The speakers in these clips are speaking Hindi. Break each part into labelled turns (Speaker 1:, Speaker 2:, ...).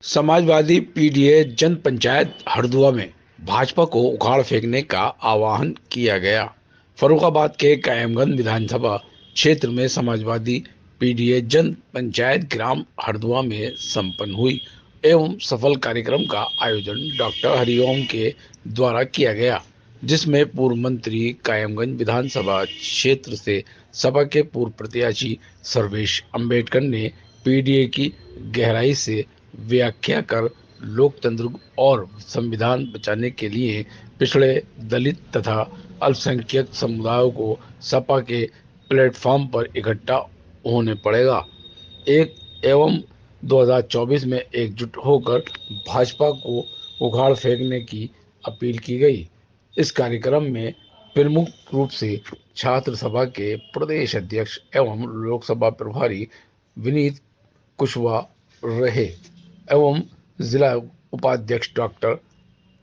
Speaker 1: समाजवादी पीडीए जन पंचायत हरदुआ में भाजपा को उखाड़ फेंकने का आह्वान किया गया। फर्रुखाबाद के कायमगंज विधानसभा क्षेत्र में समाजवादी पीडीए जन पंचायत ग्राम हरदुआ में संपन्न हुई एवं सफल कार्यक्रम का आयोजन डॉक्टर हरिओम के द्वारा किया गया, जिसमें पूर्व मंत्री कायमगंज विधानसभा क्षेत्र से सपा के पूर्व प्रत्याशी सर्वेश अंबेडकर ने पीडीए की गहराई से व्याख्या कर लोकतंत्र और संविधान बचाने के लिए पिछड़े, दलित तथा अल्पसंख्यक समुदायों को सपा के प्लेटफॉर्म पर इकट्ठा होने पड़ेगा एक एवं 2024 में एकजुट होकर भाजपा को उखाड़ फेंकने की अपील की गई। इस कार्यक्रम में प्रमुख रूप से छात्र सभा के प्रदेश अध्यक्ष एवं लोकसभा प्रभारी विनीत कुशवाहा रहे एवं जिला उपाध्यक्ष डॉक्टर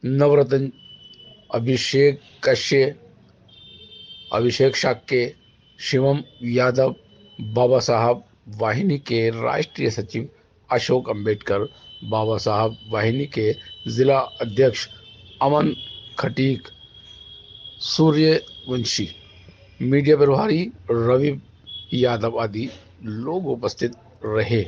Speaker 1: नवरत्न, अभिषेक कश्यप, अभिषेक शाक्य, शिवम यादव, बाबा साहब वाहिनी के राष्ट्रीय सचिव अशोक अंबेडकर, बाबा साहब वाहिनी के जिला अध्यक्ष अमन खटीक, सूर्यवंशी, मीडिया प्रभारी रवि यादव आदि लोग उपस्थित रहे।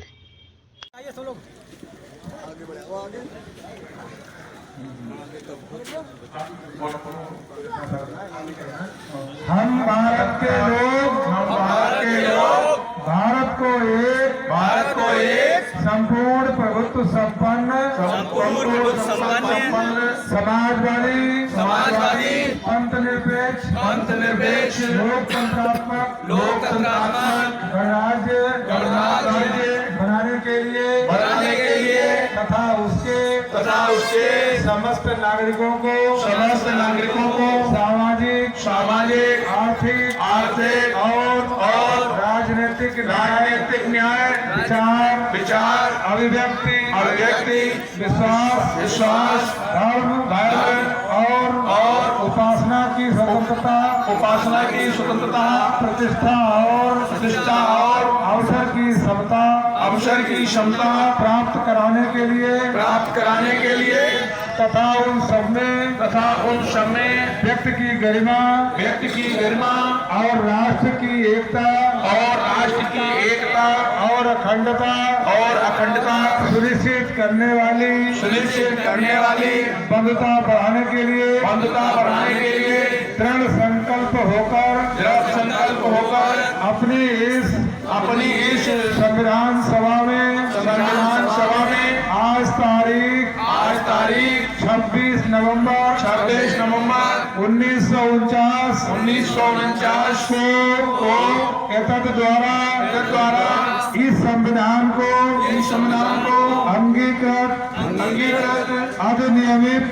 Speaker 2: हम भारत के लोग भारत को एक संपूर्ण प्रभुत्व संपन्न समाजवादी पंथ निरपेक्ष लोकतंत्रात्मक गणराज्य बनाने के लिए तथा उसके समस्त नागरिकों को सामाजिक आर्थिक और राजनीतिक न्याय विचार अभिव्यक्ति विश्वास धर्म और उपासना की स्वतंत्रता प्रतिष्ठा और अवसर की क्षमता प्राप्त कराने के लिए तथा उन सब में व्यक्ति की गरिमा और राष्ट्र की एकता और अखंडता सुनिश्चित करने वाली बंधुता बढ़ाने के लिए दृढ़ संकल्प होकर अपनी इस संविधान सभा में आज तारीख 26 नवंबर 1949 को एतद द्वारा इस संविधान को अंगीकृत अधिनियमित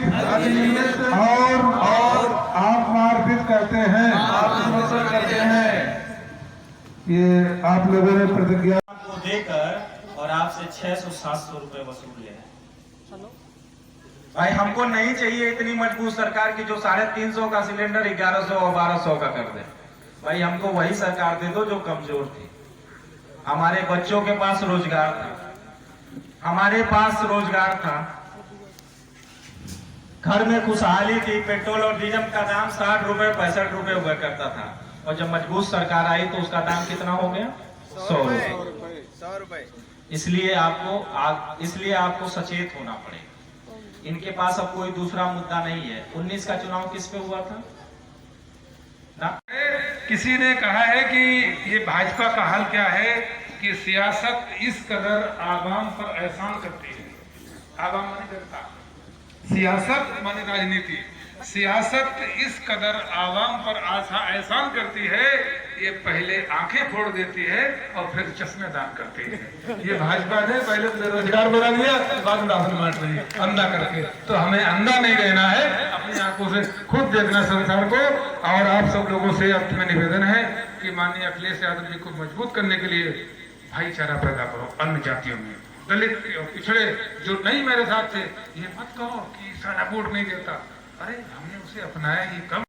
Speaker 2: और आत्मार्पित करते हैं। ये आप लोगों ने प्रतिज्ञा
Speaker 3: को देकर और आपसे 600-700 रुपए वसूल ले।
Speaker 4: भाई हमको नहीं चाहिए इतनी मजबूत सरकार की जो 350 का सिलेंडर 1100 और 1200 का कर दे। भाई हमको वही सरकार दे दो जो कमजोर थी। हमारे बच्चों के पास रोजगार था, घर में खुशहाली थी, पेट्रोल और डीजल का दाम 60 रुपए 65 रुपए हुआ करता था, और जब मजबूत सरकार आई तो उसका दाम कितना हो गया? 100 रुपए। इसलिए आपको सचेत होना पड़ेगा। इनके पास अब कोई दूसरा मुद्दा नहीं है। 19 का चुनाव किस पे हुआ था ना?
Speaker 2: किसी ने कहा है कि ये भाजपा का हाल क्या है कि सियासत इस कदर आवाम पर एहसान करती है। आवाम माने जनता, सियासत माने राजनीति। सियासत इस कदर आवाम पर एहसान करती है, ये पहले आंखें फोड़ देती है और फिर चश्मे दान करती है। ये भाजपा ने पहले बेरोजगार बना दिया, बाद में राशन बांट रही है अंधा करके। तो हमें अंधा नहीं रहना है, अपनी आंखों से खुद देखना संसार को। और आप सब लोगों से अब में निवेदन है कि माननीय अखिलेश यादव जी को मजबूत करने के लिए भाईचारा पैदा करो अन्य जातियों में, दलित और पिछड़े जो नहीं मेरे साथ थे, ये मत कहो कि सारा वोट नहीं देता। अरे हमने उसे अपनाया ही कम।